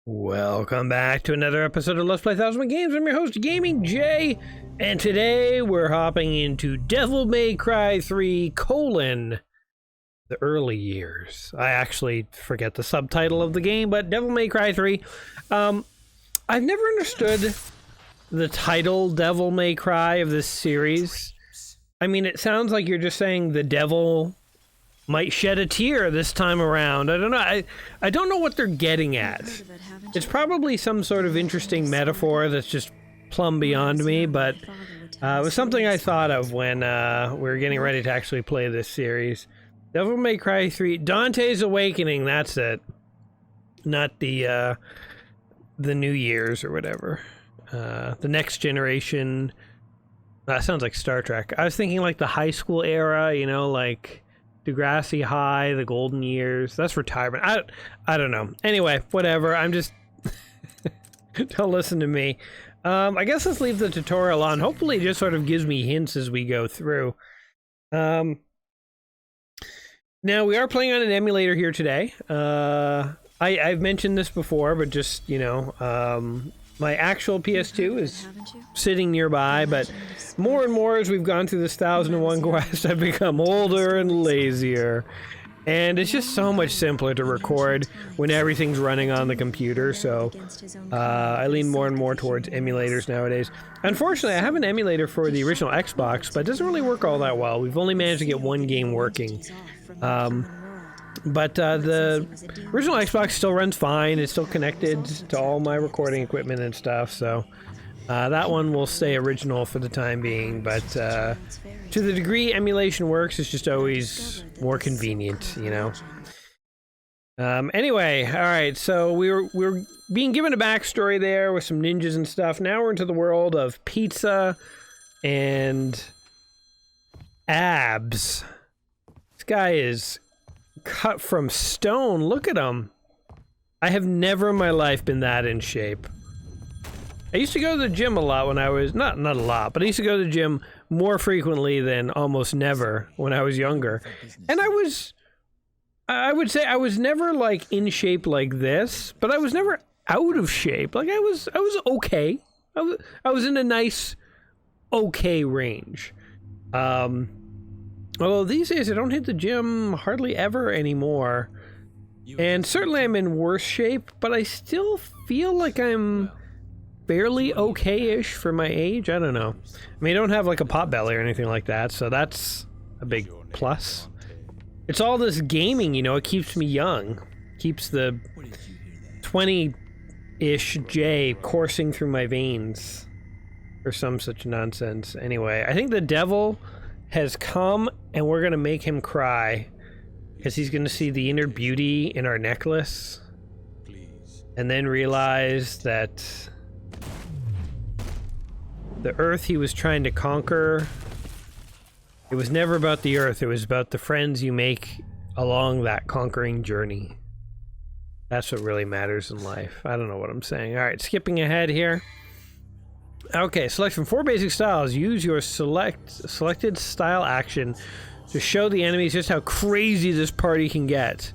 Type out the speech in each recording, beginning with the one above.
Welcome back to another episode of Let's Play 1000 Games. I'm your host, Gaming Jay, and today we're hopping into Devil May Cry 3, the early years. I actually forget the subtitle of the game, but Devil May Cry 3. I've never understood the title Devil May Cry of this series. I mean, it sounds like you're just saying the devil might shed a tear this time around. I don't know. I don't know what they're getting at. It's probably some sort of interesting metaphor that's just plumb beyond me, but it was something I thought of when we were getting ready to actually play this series. Devil May Cry 3, Dante's Awakening, that's it. Not the New Year's or whatever. The Next Generation. That sounds like Star Trek. I was thinking like the high school era, you know, like Degrassi High, the golden years. That's retirement. I don't know. Anyway, whatever. I'm just don't listen to me. I guess let's leave the tutorial on. Hopefully it just sort of gives me hints as we go through. Now we are playing on an emulator here today. I've mentioned this before, but just, you know, my actual PS2 is sitting nearby, but more and more as we've gone through this 1001 quest, I've become older and lazier. And it's just so much simpler to record when everything's running on the computer, so I lean more and more towards emulators nowadays. Unfortunately, I have an emulator for the original Xbox, but it doesn't really work all that well. We've only managed to get one game working. But the original Xbox still runs fine. It's still connected to all my recording equipment and stuff, so that one will stay original for the time being. But to the degree emulation works, it's just always more convenient, you know. Anyway, all right, so we were being given a backstory there with some ninjas and stuff. Now we're into the world of pizza and abs. This guy is cut from stone. Look at him. I have never in my life been that in shape. I used to go to the gym a lot when I was, not a lot, but I used to go to the gym more frequently than almost never when I was younger. And I would say I was never like in shape like this, but I was never out of shape. Like I was okay. I was in a nice, okay range. Although these days I don't hit the gym hardly ever anymore. And certainly I'm in worse shape, but I still feel like I'm fairly okay-ish for my age. I don't know. I mean, I don't have like a pot belly or anything like that, so that's a big plus. It's all this gaming, you know, it keeps me young. Keeps the 20-ish J coursing through my veins. Or some such nonsense. Anyway, I think the devil has come and we're gonna make him cry because he's gonna see the inner beauty in our necklace and then realize that the earth he was trying to conquer, it was never about the earth, it was about the friends you make along that conquering journey. That's what really matters in life. I don't know what I'm saying. All right, skipping ahead here. Okay, select from 4 basic styles. Use your selected style action to show the enemies just how crazy this party can get.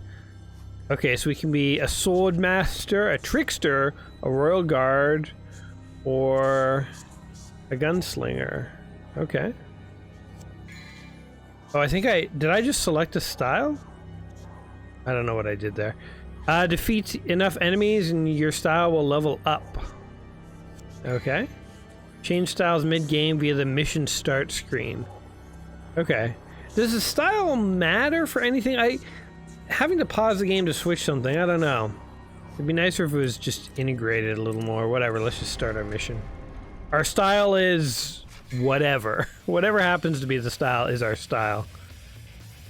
Okay, so we can be a sword master, a trickster, a royal guard, or a gunslinger. Okay. Oh, I think did I just select a style? I don't know what I did there. Defeat enough enemies and your style will level up. Okay. Change styles mid-game via the mission start screen. Okay. Does the style matter for anything? Having to pause the game to switch something, I don't know. It'd be nicer if it was just integrated a little more. Whatever, let's just start our mission. Our style is whatever. Whatever happens to be the style is our style.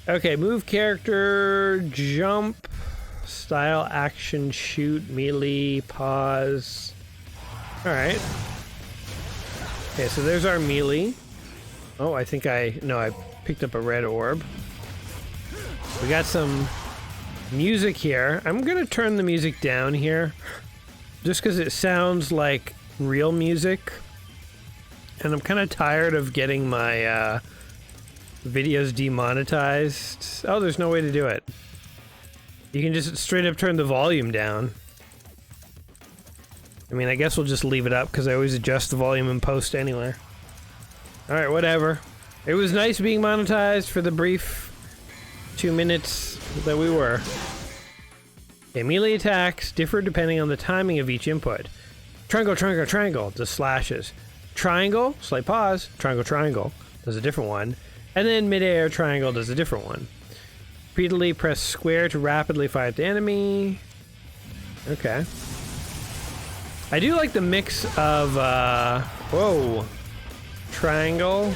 Okay, move character, jump, style, action, shoot, melee, pause. Alright. Okay, so there's our melee. Oh, I think I picked up a red orb. We got some music here. I'm gonna turn the music down here just because it sounds like real music, and I'm kind of tired of getting my Video's demonetized. Oh, there's no way to do it. You can just straight up turn the volume down. I mean, I guess we'll just leave it up because I always adjust the volume in post anyway. Alright, whatever. It was nice being monetized for the brief 2 minutes that we were. Okay, melee attacks differ depending on the timing of each input. Triangle, triangle, triangle does slashes. Triangle, slight pause, triangle, triangle does a different one. And then mid-air triangle does a different one. Repeatedly press square to rapidly fire at the enemy. Okay. I do like the mix of, whoa. Triangle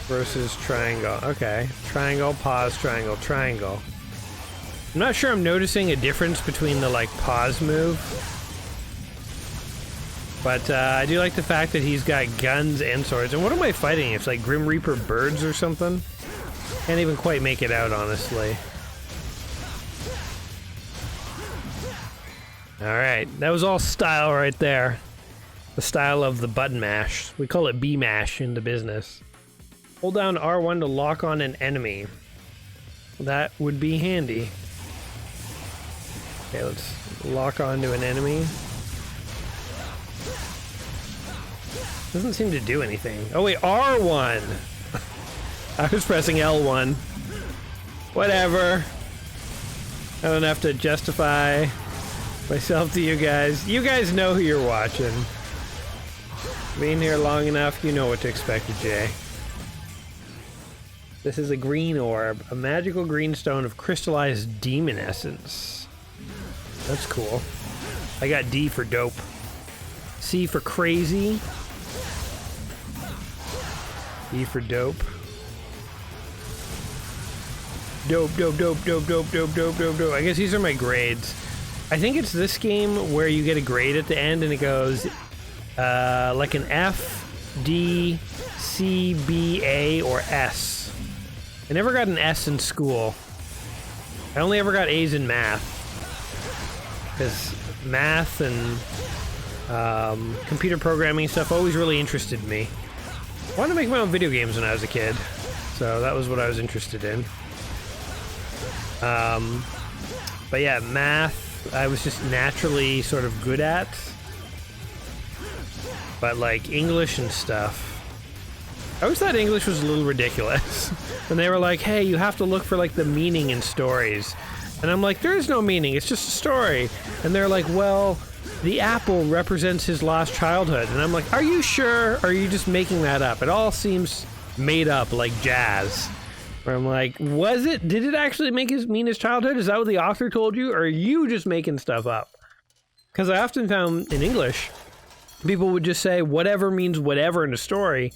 versus triangle. Okay. Triangle, pause, triangle, triangle. I'm not sure I'm noticing a difference between the, like, pause move. But, I do like the fact that he's got guns and swords. And what am I fighting? It's like Grim Reaper birds or something? Can't even quite make it out, honestly. Alright, that was all style right there. The style of the button mash. We call it B mash in the business. Hold down R1 to lock on an enemy. That would be handy. Okay, let's lock onto an enemy. Doesn't seem to do anything. Oh wait, R1! I was pressing L1. Whatever. I don't have to justify myself to you guys. You guys know who you're watching. Being here long enough, you know what to expect of Jay. This is a green orb. A magical green stone of crystallized demon essence. That's cool. I got D for dope. C for crazy. E for dope. Dope, dope, dope, dope, dope, dope, dope, dope, dope. I guess these are my grades. I think it's this game where you get a grade at the end and it goes like an F, D, C, B, A, or S. I never got an S in school. I only ever got A's in math. Because math and computer programming stuff always really interested me. I wanted to make my own video games when I was a kid. So that was what I was interested in. But yeah, math, I was just naturally sort of good at. But like English and stuff, I always thought English was a little ridiculous. When they were like, hey, you have to look for like the meaning in stories. And I'm like, there is no meaning, it's just a story. And they're like, well, the apple represents his lost childhood. And I'm like, are you sure? Or are you just making that up? It all seems made up like jazz. Where I'm like, was it? Did it actually mean his childhood? Is that what the author told you? Or are you just making stuff up? Because I often found in English, people would just say whatever means whatever in a story.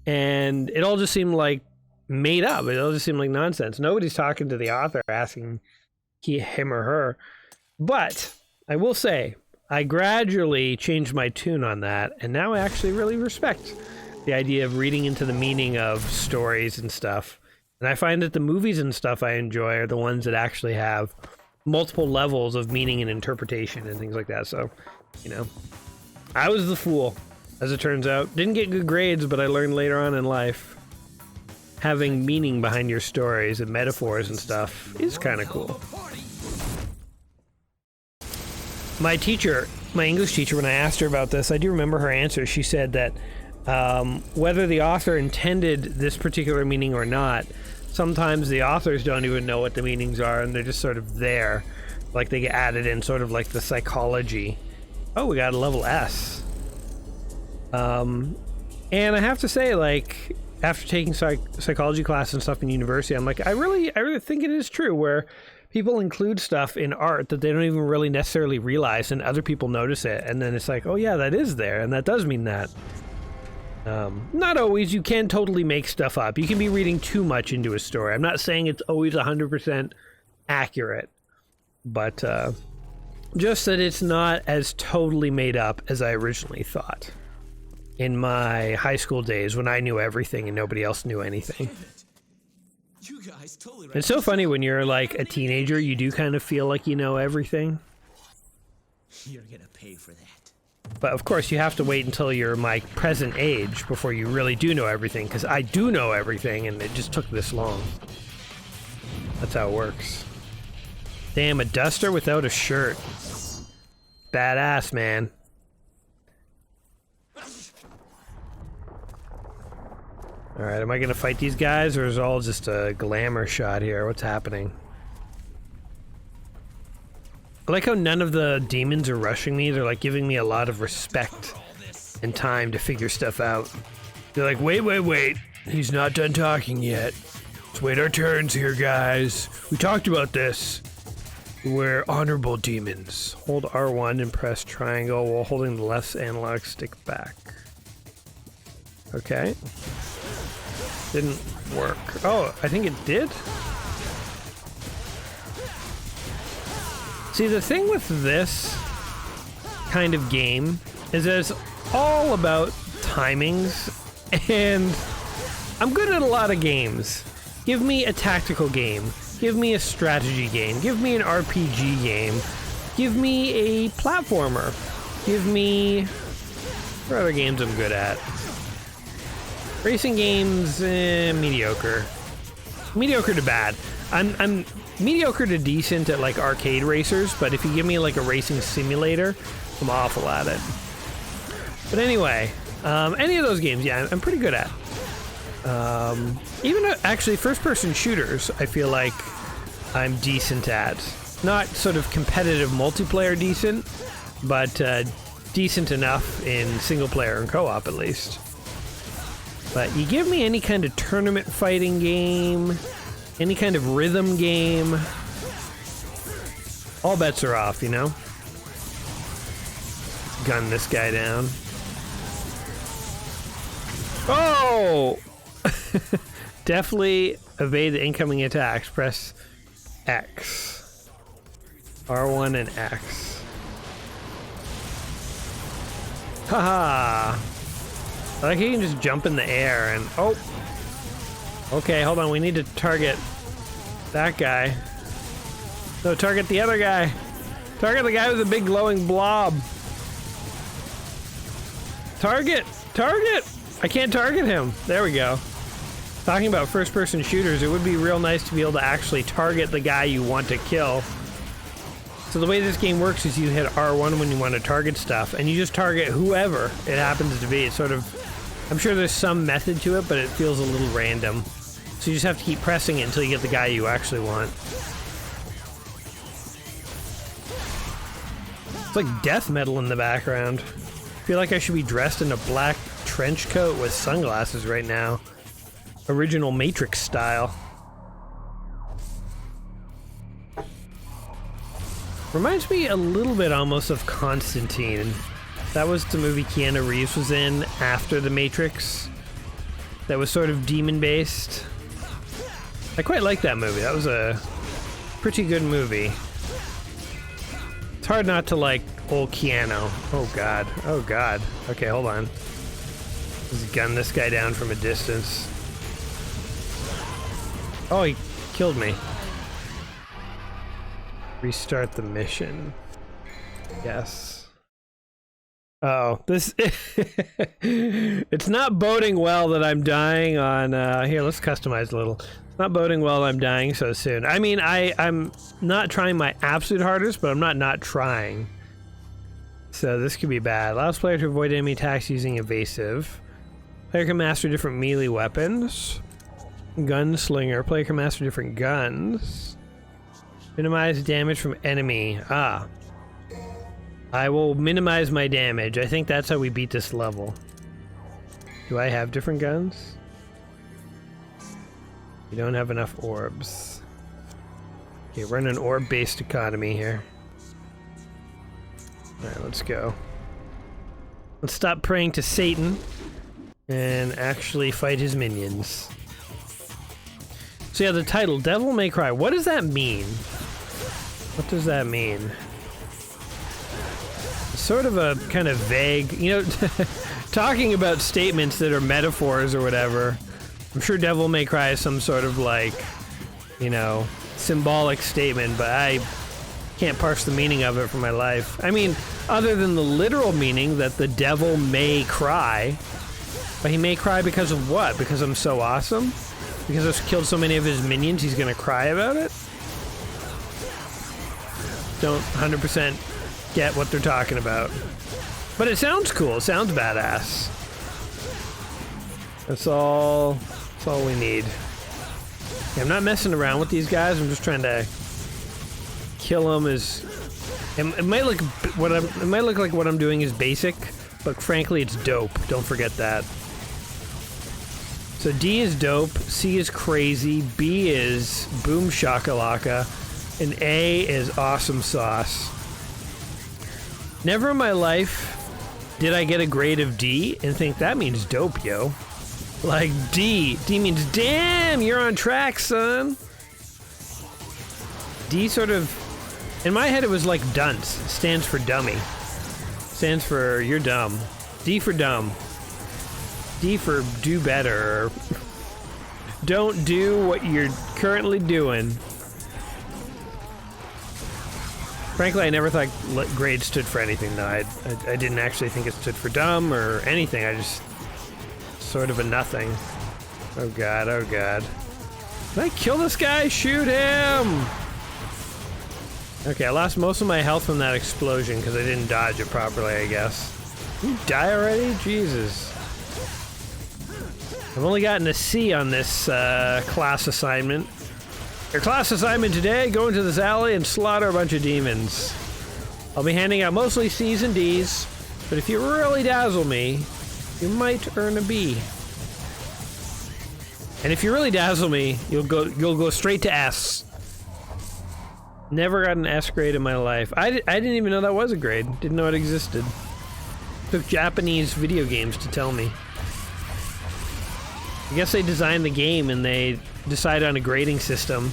And it all just seemed like made up. It all just seemed like nonsense. Nobody's talking to the author asking him or her. But I will say, I gradually changed my tune on that. And now I actually really respect the idea of reading into the meaning of stories and stuff. And I find that the movies and stuff I enjoy are the ones that actually have multiple levels of meaning and interpretation and things like that. So, you know, I was the fool, as it turns out. Didn't get good grades, but I learned later on in life having meaning behind your stories and metaphors and stuff is kind of cool. My teacher, my English teacher, when I asked her about this, I do remember her answer. She said that whether the author intended this particular meaning or not, sometimes the authors don't even know what the meanings are and they're just sort of there. Like they get added in sort of like the psychology. Oh, we got a level S. And I have to say, like, after taking psychology class and stuff in university, I'm like, I really think it is true where people include stuff in art that they don't even really necessarily realize and other people notice it. And then it's like, oh yeah, that is there. And that does mean that. Not always. You can totally make stuff up. You can be reading too much into a story. I'm not saying it's always 100% accurate, but just that it's not as totally made up as I originally thought in my high school days when I knew everything and nobody else knew anything. It's so funny when you're like a teenager, you do kind of feel like you know everything. You're gonna pay for that. But of course, you have to wait until you're my present age before you really do know everything, because I do know everything, and it just took this long. That's how it works. Damn, a duster without a shirt. Badass, man. Alright, am I gonna fight these guys, or is it all just a glamour shot here? What's happening? I like how none of the demons are rushing me. They're like giving me a lot of respect and time to figure stuff out. They're like, wait. He's not done talking yet. Let's wait our turns here, guys. We talked about this. We're honorable demons. Hold R1 and press triangle while holding the left analog stick back. Okay. Didn't work. Oh, I think it did? See, the thing with this kind of game is that it's all about timings, and I'm good at a lot of games. Give me a tactical game. Give me a strategy game. Give me an RPG game. Give me a platformer. Give me... what other games I'm good at? Racing games, mediocre. Mediocre to bad. I'm mediocre to decent at like arcade racers, but if you give me like a racing simulator, I'm awful at it. But anyway, any of those games, yeah, I'm pretty good at. Even actually first-person shooters, I feel like I'm decent at. Not sort of competitive multiplayer decent, but decent enough in single-player and co-op at least. But you give me any kind of tournament fighting game, any kind of rhythm game, all bets are off, you know? Let's gun this guy down. Oh! Definitely evade the incoming attacks. Press X. R1 and X. Haha! I like you can just jump in the air and... oh! Okay, hold on, we need to target that guy. No, target the other guy. Target the guy with the big glowing blob. Target! Target! I can't target him. There we go. Talking about first-person shooters, it would be real nice to be able to actually target the guy you want to kill. So the way this game works is you hit R1 when you want to target stuff, and you just target whoever it happens to be. It's sort of... I'm sure there's some method to it, but it feels a little random. So you just have to keep pressing it until you get the guy you actually want. It's like death metal in the background. I feel like I should be dressed in a black trench coat with sunglasses right now. Original Matrix style. Reminds me a little bit almost of Constantine. That was the movie Keanu Reeves was in after The Matrix. That was sort of demon-based. I quite like that movie. That was a pretty good movie. It's hard not to like old Keanu. Oh god. Oh god. Okay, hold on. Just gun this guy down from a distance. Oh, he killed me. Restart the mission. Yes. Oh, this... it's not boding well that I'm dying on... here, let's customize a little. It's not boding well that I'm dying so soon. I mean, I'm not trying my absolute hardest, but I'm not trying. So this could be bad. Allows player to avoid enemy attacks using evasive. Player can master different melee weapons. Gunslinger. Player can master different guns. Minimize damage from enemy. Ah. I will minimize my damage. I think that's how we beat this level. Do I have different guns? You don't have enough orbs. Okay, run an orb-based economy here. Alright, let's go. Let's stop praying to Satan and actually fight his minions. So yeah, the title, Devil May Cry. What does that mean? What does that mean? It's sort of a kind of vague, you know, talking about statements that are metaphors or whatever. I'm sure Devil May Cry is some sort of like, you know, symbolic statement, but Can't parse the meaning of it for my life. I mean, other than the literal meaning that the devil may cry. But he may cry because of what? Because I'm so awesome? Because I've killed so many of his minions, he's gonna cry about it? Don't 100% get what they're talking about. But it sounds cool, it sounds badass. That's all we need. Yeah, I'm not messing around with these guys, I'm just trying to kill them as... It might look like what I'm doing is basic, but frankly it's dope, don't forget that. So D is dope, C is crazy, B is boom shakalaka, and A is awesome sauce. Never in my life did I get a grade of D and think that means dope, yo. Like D means damn, you're on track, son. D sort of, in my head it was like dunce, it stands for dummy. Stands for you're dumb. D for dumb. D for do better. Don't do what you're currently doing. Frankly, I never thought grade stood for anything, though. I didn't actually think it stood for dumb or anything. I just... sort of a nothing. Oh god, oh god. Can I kill this guy? Shoot him! Okay, I lost most of my health from that explosion because I didn't dodge it properly, I guess. You die already? Jesus. I've only gotten a C on this class assignment. Your class assignment today, go into this alley and slaughter a bunch of demons. I'll be handing out mostly C's and D's, but if you really dazzle me, you might earn a B. And if you really dazzle me, you'll go straight to S. Never got an S grade in my life. I didn't even know that was a grade. Didn't know it existed. Took Japanese video games to tell me. I guess they designed the game and they decided on a grading system.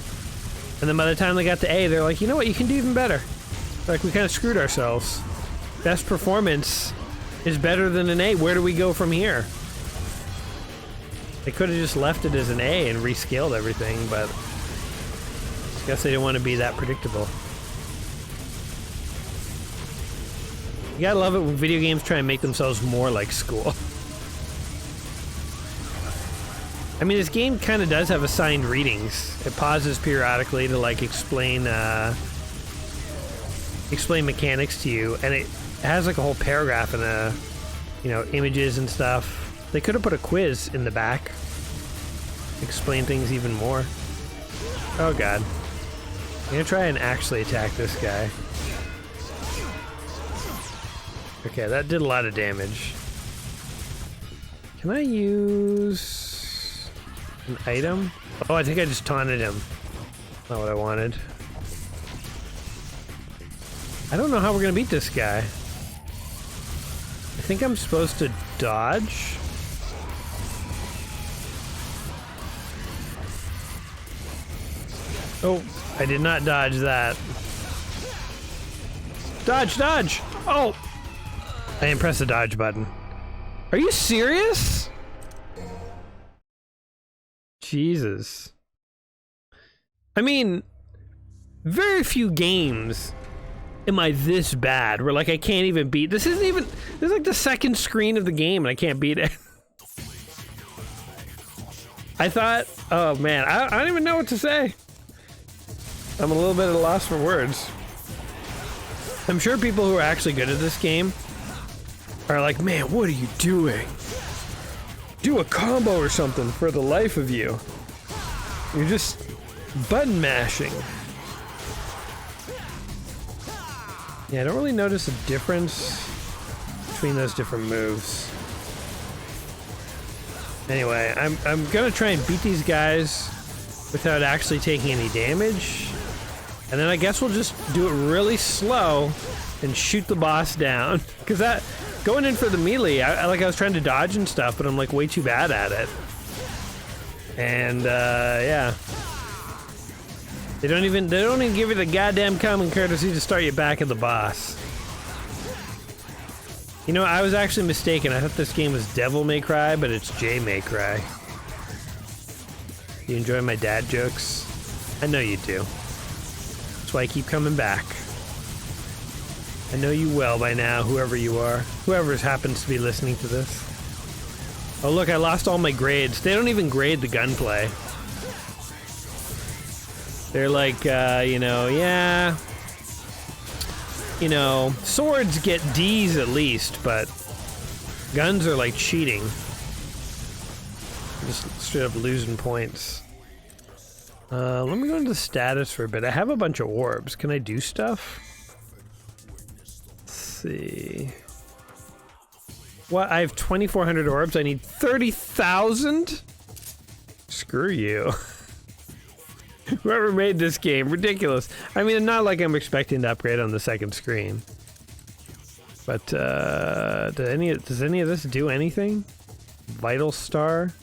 And then by the time they got to A, they're like, you know what, you can do even better. Like, we kind of screwed ourselves. Best performance is better than an A. Where do we go from here? They could have just left it as an A and rescaled everything, but I guess they didn't want to be that predictable. You gotta love it when video games try and make themselves more like school. I mean, this game kind of does have assigned readings. It pauses periodically to, like, explain mechanics to you, and it has, like, a whole paragraph and you know, images and stuff. They could have put a quiz in the back. Explain things even more. Oh god. I'm gonna try and actually attack this guy. Okay, that did a lot of damage. Can I use an item? Oh, I think I just taunted him. Not what I wanted. I don't know how we're gonna beat this guy. I think I'm supposed to dodge. Oh, I did not dodge that. Dodge, dodge! Oh! I didn't press the dodge button. Are you serious? Jesus. I mean, very few games am I this bad where, like, I can't even beat. This is like the second screen of the game and I can't beat it. I thought, oh man, I don't even know what to say. I'm a little bit at a loss for words. I'm sure people who are actually good at this game are like, man, what are you doing? Do a combo or something for the life of you. You're just button mashing. Yeah, I don't really notice a difference between those different moves. Anyway, I'm gonna try and beat these guys without actually taking any damage. And then I guess we'll just do it really slow and shoot the boss down. Because that, going in for the melee, I was trying to dodge and stuff, but I'm like way too bad at it. And yeah. They don't even give you the goddamn common courtesy to start you back at the boss. You know, I was actually mistaken. I thought this game was Devil May Cry, but it's J May Cry. You enjoy my dad jokes? I know you do. That's why I keep coming back. I know you well by now, whoever you are. Whoever happens to be listening to this. Oh look, I lost all my grades. They don't even grade the gunplay. They're like, you know, yeah. You know, swords get D's at least, but guns are like cheating. Just straight up losing points. Let me go into status for a bit. I have a bunch of orbs. Can I do stuff? Let's see. What? I have 2,400 orbs. I need 30,000? Screw you. Whoever made this game, ridiculous. I mean, not like I'm expecting to upgrade on the second screen. But, does any of this do anything? Vital Star?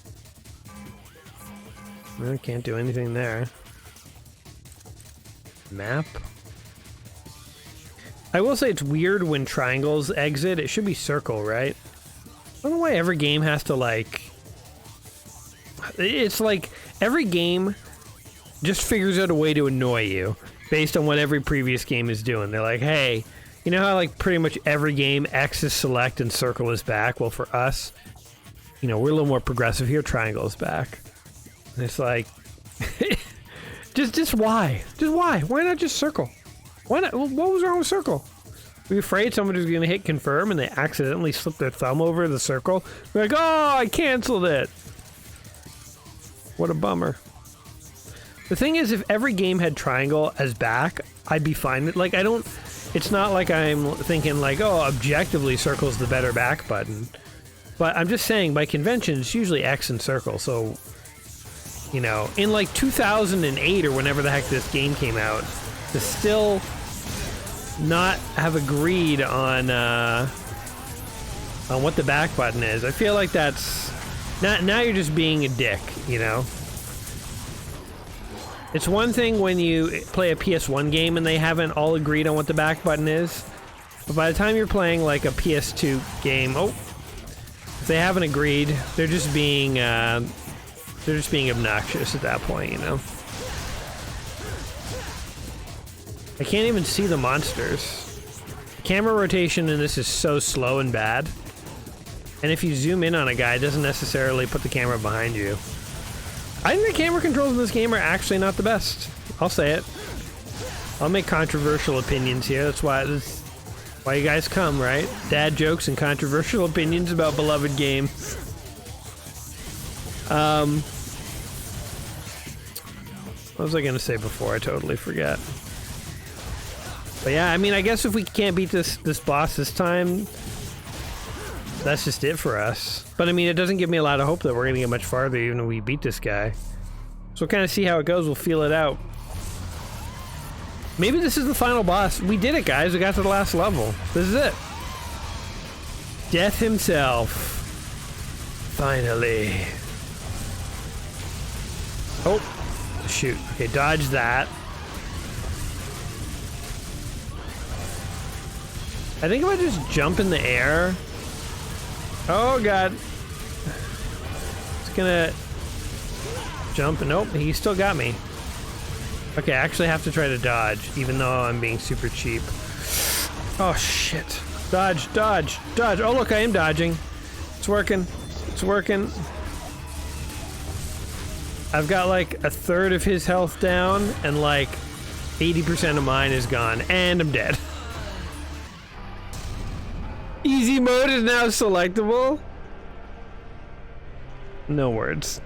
I can't do anything there. Map? I will say it's weird when triangles exit. It should be circle, right? I don't know why every game has to, like... It's like every game just figures out a way to annoy you based on what every previous game is doing. They're like, hey, you know how like pretty much every game X is select and circle is back? Well, for us, you know, we're a little more progressive here. Triangle is back. And it's like, just why? Just why? Why not just circle? Why not? What was wrong with circle? Were you afraid somebody's going to hit confirm and they accidentally slip their thumb over the circle? We're like, oh, I canceled it. What a bummer. The thing is, if every game had triangle as back, I'd be fine. Like, I don't... It's not like I'm thinking, like, oh, objectively circle's the better back button. But I'm just saying, by convention, it's usually X and circle, so... You know, in, like, 2008 or whenever the heck this game came out, to still not have agreed on what the back button is, I feel like that's... Now you're just being a dick, you know? It's one thing when you play a PS1 game and they haven't all agreed on what the back button is, but by the time you're playing like a PS2 game, if they haven't agreed, they're just being obnoxious at that point, you know? I can't even see the monsters. Camera rotation in this is so slow and bad. And if you zoom in on a guy, it doesn't necessarily put the camera behind you. I think the camera controls in this game are actually not the best. I'll say it. I'll make controversial opinions here. That's why you guys come, right? Dad jokes and controversial opinions about beloved games. What was I gonna say before? I totally forget. But yeah, I mean, I guess if we can't beat this boss this time, that's just it for us. But I mean, it doesn't give me a lot of hope that we're gonna get much farther even when we beat this guy. So we'll kind of see how it goes. We'll feel it out. Maybe this is the final boss. We did it, guys. We got to the last level. This is it. Death himself. Finally. Oh, shoot. Okay, dodge that. I think if I just jump in the air... Oh god. It's gonna jump. Nope, he still got me. Okay, I actually have to try to dodge, even though I'm being super cheap. Oh shit. Dodge, dodge, dodge. Oh look, I am dodging. It's working. It's working. I've got like a third of his health down, and like 80% of mine is gone, and I'm dead. Easy mode is now selectable. No words.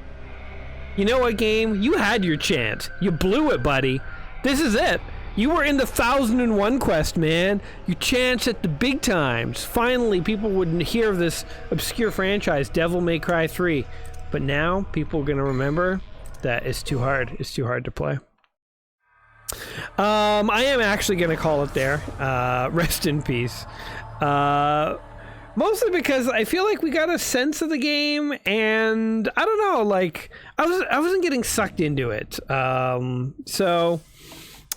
You know what, game? You had your chance. You blew it, buddy. This is it. You were in the 1001 quest, man. Your chance at the big times. Finally, people would hear of this obscure franchise, Devil May Cry 3. But now, people are going to remember that it's too hard. It's too hard to play. I am actually going to call it there. Rest in peace. Mostly because I feel like we got a sense of the game, and I don't know, like I wasn't getting sucked into it. So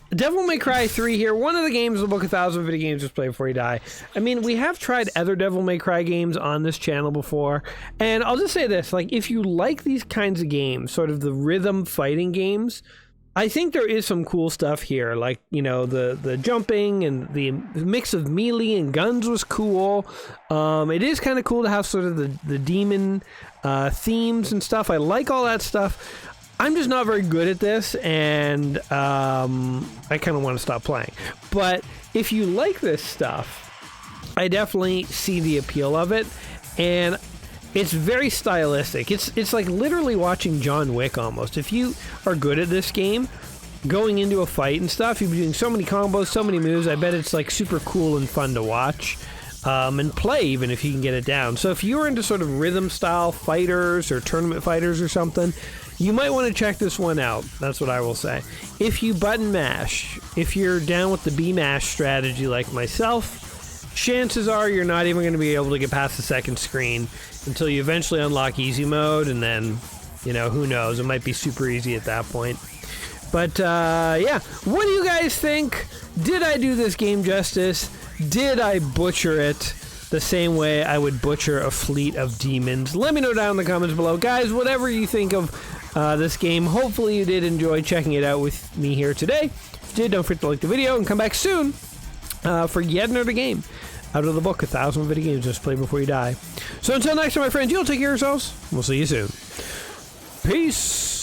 Devil May Cry 3 here, one of the games in the book 1,000 video games just play before you die. I mean, we have tried other Devil May Cry games on this channel before, and I'll just say this, like if you like these kinds of games, sort of the rhythm fighting games, I think there is some cool stuff here, like, you know, the jumping and the mix of melee and guns was cool. It is kind of cool to have sort of the demon themes and stuff. I like all that stuff. I'm just not very good at this, and I kind of want to stop playing. But if you like this stuff, I definitely see the appeal of it, and it's very stylistic. It's like literally watching John Wick almost. If you are good at this game, going into a fight and stuff, you'll be doing so many combos, so many moves. I bet it's like super cool and fun to watch and play, even if you can get it down. So if you're into sort of rhythm style fighters or tournament fighters or something, you might want to check this one out. That's what I will say. If you button mash, if you're down with the B mash strategy like myself, chances are you're not even going to be able to get past the second screen until you eventually unlock easy mode, and then, you know, who knows, it might be super easy at that point. But yeah, what do you guys think? Did I do this game justice? Did I butcher it the same way I would butcher a fleet of demons? Let me know down in the comments below. Guys, whatever you think of this game, hopefully you did enjoy checking it out with me here today. If you did, don't forget to like the video and come back soon for yet another game out of the book, 1,000 Video Games Just Play Before You Die. So until next time, my friends, you'll take care of yourselves. We'll see you soon. Peace.